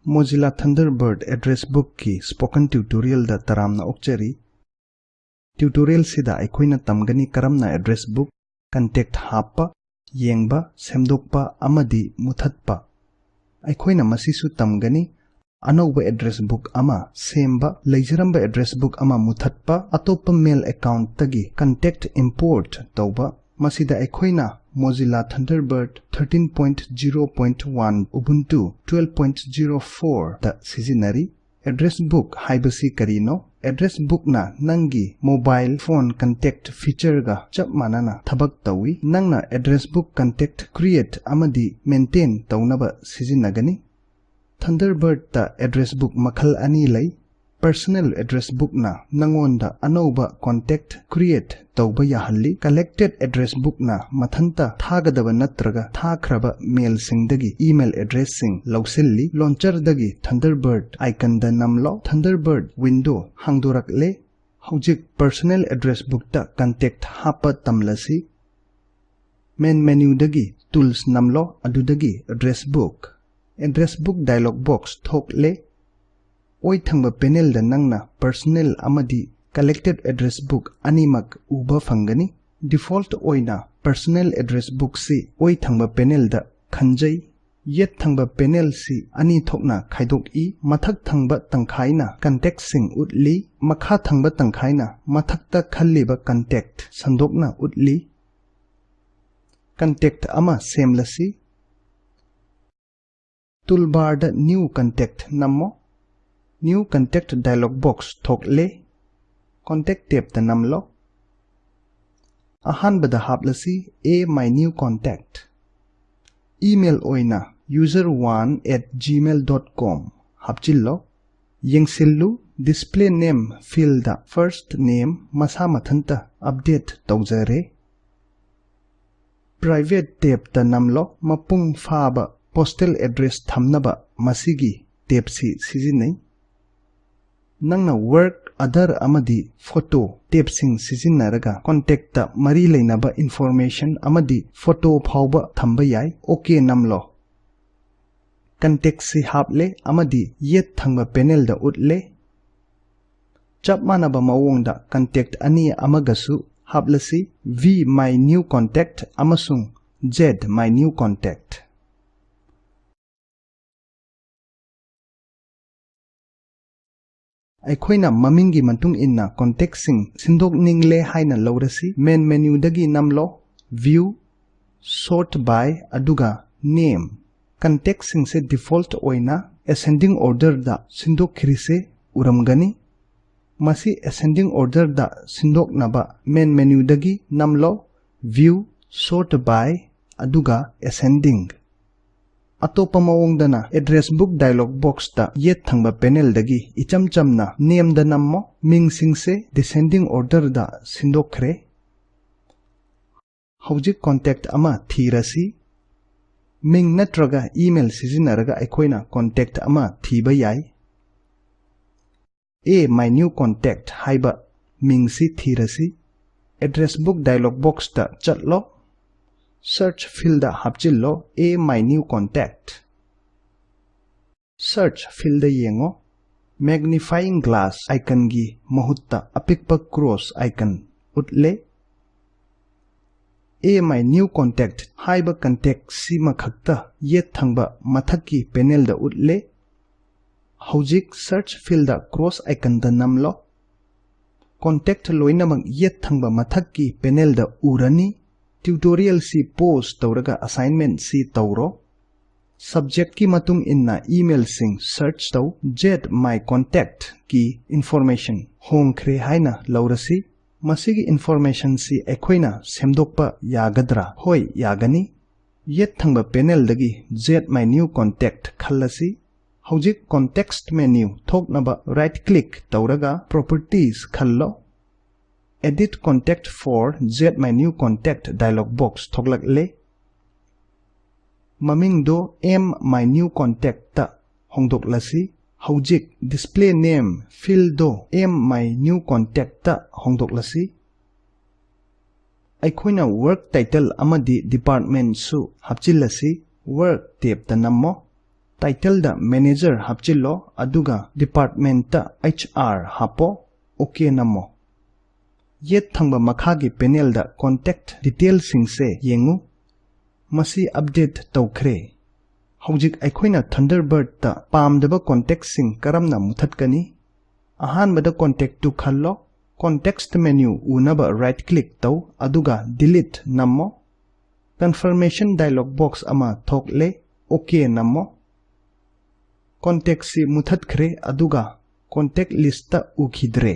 Mozilla Thunderbird Address Book ki Spoken Tutorial da taramna okchari. Tutorial sida aikoina tamgani karamna address book, contact happa, yengba, semdokpa amadi muthatpa. Aikoina masisu tamgani anauba address book ama semba leijaramba address book ama muthatpa atopa mail account tagi contact import tauba masida aikoina Mozilla Thunderbird 13.0.1 Ubuntu 12.04 da sizinari address book haibasi karino address book na nangi mobile phone contact feature ga chap manana thabak tawi nangna address book contact create amadi maintain taunaba sizinagani Thunderbird ta address book makhal ani lay personal address book na nangonda anauba contact create tauba yahalli collected address book na mathanta thagadaba natraga thakraba mail singdagi email address sing lausilli launcher dagi Thunderbird icon da namlo Thunderbird window hangdorakle hojik personal address book ta contact hapa tamlasi main menu dagi tools namlo adudagi address book dialog box thokle Oi thangba panel da nangna personal amadi collected address book animak uba fangani default oina personal address book si oi thangba panel da khanjai yet thangba panel si ani thokna khaidok I mathak thangba tangkhaina contact sing utli makha thangba tangkhaina mathakta khalliba contact sandokna utli contact ama semlasi toolbar da new contact nammo New contact dialog box thokle contact tab da namlo ahanbada haplasi a my new contact email oina user1@gmail.com hapchillo yengsillu display name field da first name masa mathanta update tawjare private tab da namlo mapung faba postal address thamnaba masigi tab si sizinai Nangna work other amadi photo tab sing sizinaraga contact ta mari leinaba information amadi photo phawba thamba yai okay namlo contact si haple amadi yet thangba panel da utle chap manaba mawong da contact ani amagasu haplasi v my new contact amasung z my new contact Aikoina mamingi mantung inna contact sing sindok ningle haina laurasi main menu dagi namlo view sort by aduga name contact sing se default oina ascending order da sindok khirise uramgani masi ascending order da sindok naba main menu dagi namlo view sort by aduga ascending Atopa mawongdana address book dialog box ta yet thangba panel dagi icham chamna name da nammo ming singse descending order da sindokre hojik contact ama thirasi ming natraga email sizinaraga aikoina contact ama thiba yai a my new contact haiba ming si thirasi address book dialog box ta chatlo Search field da hapchillo a my new contact. Search field da yengo magnifying glass icon gi mahutta apikpa cross icon utle a my new contact haiba contact si makhakta yet thangba mathaki panel da utle hojik search field da cross icon da namlo contact loinamang yet thangba mathaki panel da urani Tutorial si post tauraga assignment si tauro subject ki matung inna email sing search tau jet my contact ki information home khre haina laurasi masigi information si ekhoina semdokpa yagadra hoi yagani yet thangba panel dagi jet my new contact khallasi hojik context menu thoknaba right click tauraga properties khallo Edit contact for Z my new contact dialog box thoglakle maming do m my new contact ta hongdoklasi hojik display name field do m my new contact ta hongdoklasi aikoina work title amadi department su hapchilasi work tab ta nammo title da manager hapchillo aduga department ta HR hapo okay namo yet thangba makhagi panel da contact details sing se yengu masi update tawkhre hojik aikhoina Thunderbird ta pamdaba contact sing karamna muthatkani ahanbada contact tu khallo context menu unaba right click taw aduga delete nammo confirmation dialog box ama thokle okay nammo contact si muthatkre aduga contact list ta ukhidre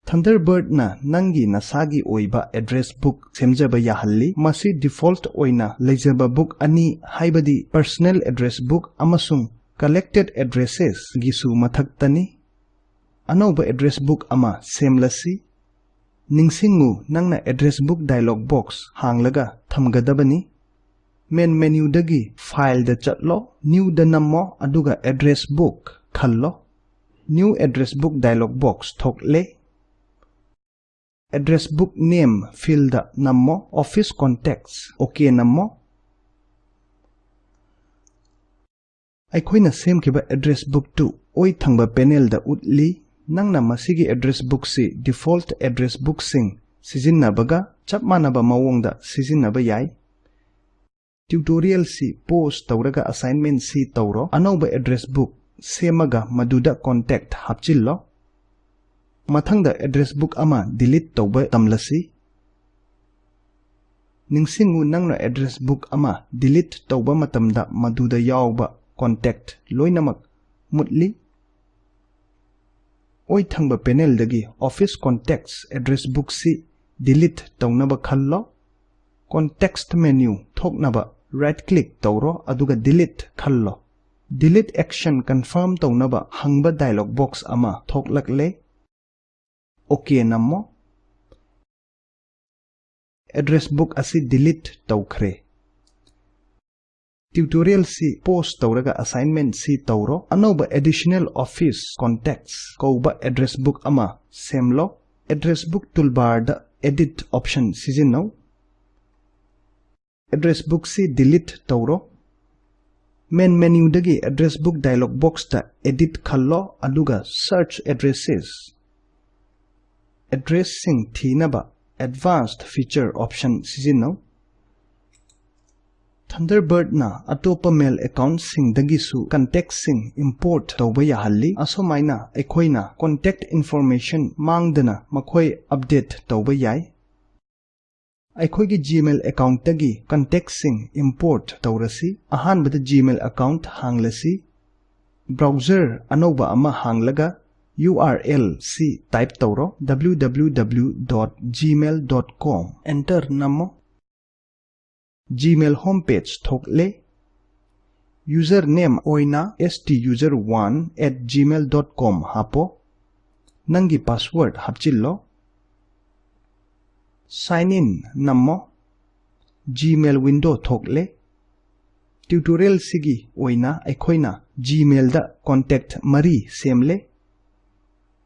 Thunderbird na nangi nasagi oiba address book semjaba yahalli masi default oina lejaba book ani haibadi personal address book amasung collected addresses gisu mathaktani anauba address book ama semlasi ningsingu nangna address book dialog box hanglaga thamgadabani main menu dagi file da chatlo new da nammo aduga address book khallo new address book dialog box thokle address book name field da nammo office contacts okay nammo aikhoina semkiba address book tu oi thangba panel da utli nangna masigi address book si default address book sing sijinnabaga chapmanaba mawongda sijinaba yai tutorial si post tawraga assignment si tawro anauba address book semaga maduda contact hapchillo mathangda address book ama delete tawba tamlasi ningsingu nangna address book ama delete tawba matamda maduda yawba contact loinamak mutli oi thangba panel dagi office contacts address book si delete tawnaba khallo context menu thoknaba right click tawro aduga delete khallo delete action confirm tawnaba hangba dialog box ama thoklakle okay nammo address book asi delete tawkhre tutorial si post tawraga assignment si tawro anauba additional office contacts koba address book ama semlo address book toolbar da edit option sijinnaw address book si delete tawro main menu dagi address book dialog box ta edit khallo aduga search addresses addressing thinaba advanced feature option sijinnaw Thunderbird na atopa mail account sing dagisu contact sing import tawba yahalli asomaina aikhoina contact information mangdana makhoi update tawba yai aikhoigi gmail account tagi contact sing import tawrasi ahanbada gmail account hanglasi browser anoba ama hanglaga URL si type tawro www.gmail.com enter namo Gmail homepage thokle username oina stuser1@gmail.com hapo nangi password hapchillo sign in nammo Gmail window thokle tutorial sigi oina aikhoina Gmail da contact mari semle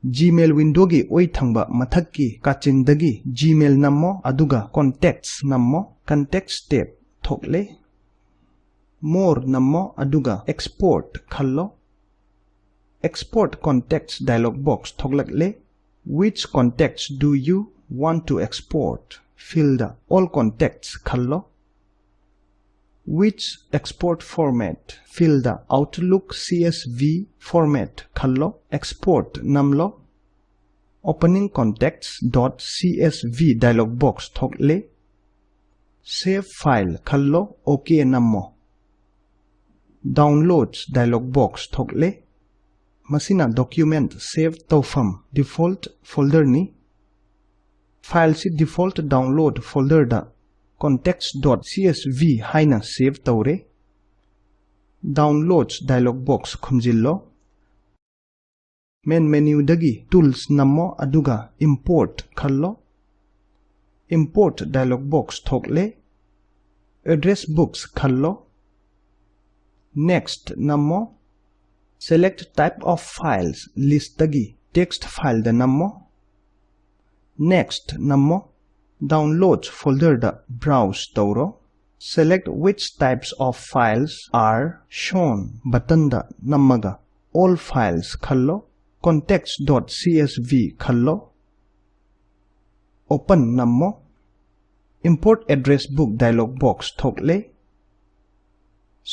Gmail window gi oi thangba mathakki kachindagi Gmail nammo aduga contacts nammo contacts tab thokle more nammo aduga export khallo export contacts dialog box thoklakle which contacts do you want to export fill the all contacts khallo which export format fill the Outlook CSV format khallo export namlo opening contacts.csv dialog box thokle save file khallo okay nammo downloads dialog box thokle masina document save tawfam default folder ni file si default download folder da contacts.csv haina save tawre downloads dialog box khumjillo main menu dagi tools nammo aduga import khallo import dialog box thokle address books khallo next nammo select type of files list dagi text file da nammo next nammo downloads folder da browse tawro Select which types of files are shown button da namaga all files khallo context.csv khallo open nammo import address book dialog box thokle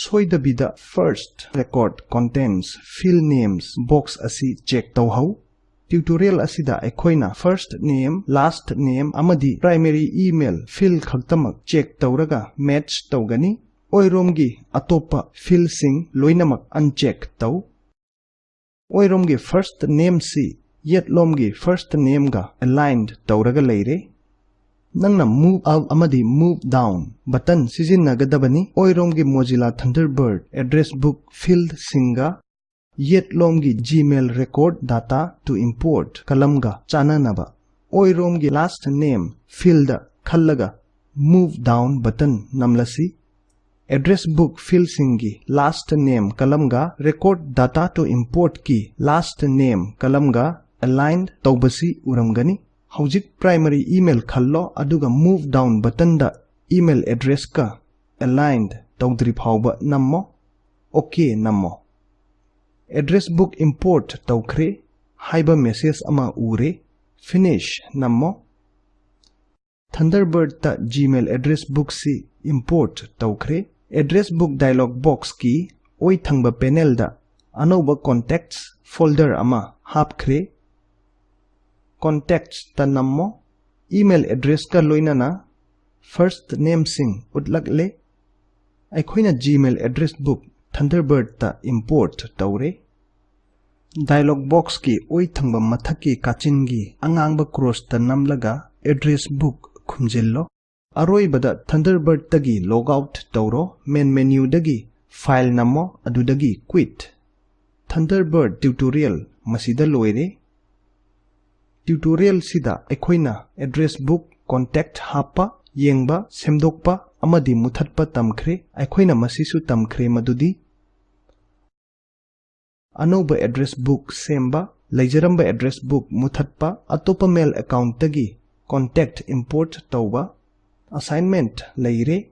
soidabida first record contents field names box asi check tawhau tutorial asida ekhoina first name last name amadi primary email field khaktamak check tawraga match tawgani oiromgi atopa field sing loinamak uncheck taw oiromgi first name si yetlomgi first name ga aligned tawraga leire nangna move up amadi move down button sizinnagadabani oiromgi Mozilla Thunderbird address book field singa yetlomgi Gmail record data to import kalamga chananaba oiromgi last name field khallaga move down button namlasi address book field singi last name kalamga record data to import ki last name kalamga aligned tawbasi uramgani hojik primary email khallo aduga move down button da email address ka aligned tawdri phawba nammo okay nammo address book import tawkhre haiba message ama ure finish nammo Thunderbird ta Gmail address book si import tawkhre address book dialog box ki oi thangba panel da anoba contacts folder ama hapkhre contacts ta nammo email address ka loinana first name sing utlakle aikhoina Gmail address book Thunderbird ta import tawre dialog box ki oi thangba mathaki kachingi angangba cross ta namlaga address book khumjillo aroi bada Thunderbird tagi logout tawro main menu dagi file nammo adudagi quit Thunderbird tutorial masida loire tutorial sida ekhoina address book contact hapa yengba semdokpa amadi muthatpa tamkhre ekhoina masisu tamkhre madudi anoba address book semba leijaramba address book muthatpa atopa mail account tagi contact import tawba assignment leire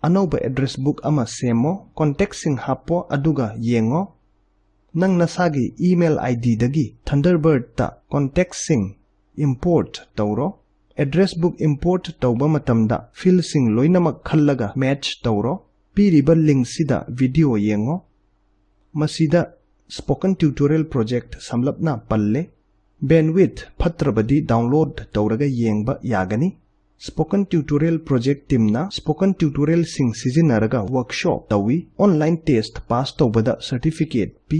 anoba address book ama semo contact sing hapo aduga yengo nang nasagi email id dagi Thunderbird ta contact sing import tawro address book import tawba matamda field sing loinamak khallaga match tawro piriba link sida video yengo masida spoken tutorial project samlapna palle bandwidth phatrabadi download tawraga yengba yagani spoken tutorial project teamna spoken tutorial sing sizinaraga workshop tawi online test pass tawbada certificate p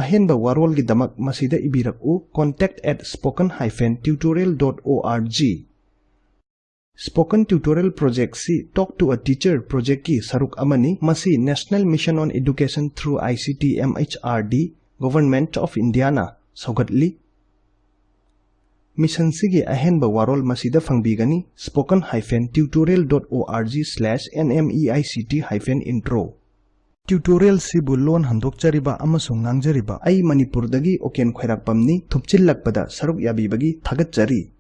ahenba warol gi damak masida ibiraku contact@spoken-tutorial.org Spoken Tutorial Project si Talk to a Teacher project ki saruk amani masi National Mission on Education through ICT MHRD Government of India na saugatli mission sigi ahenba warol masida fangbigani spoken-tutorial.org/nmeict-intro tutorial si bulon handokchariba amasung ngangjariba ai Manipur dagi oken khairakpamni thupchillakpada saruk yabibagi thagatchari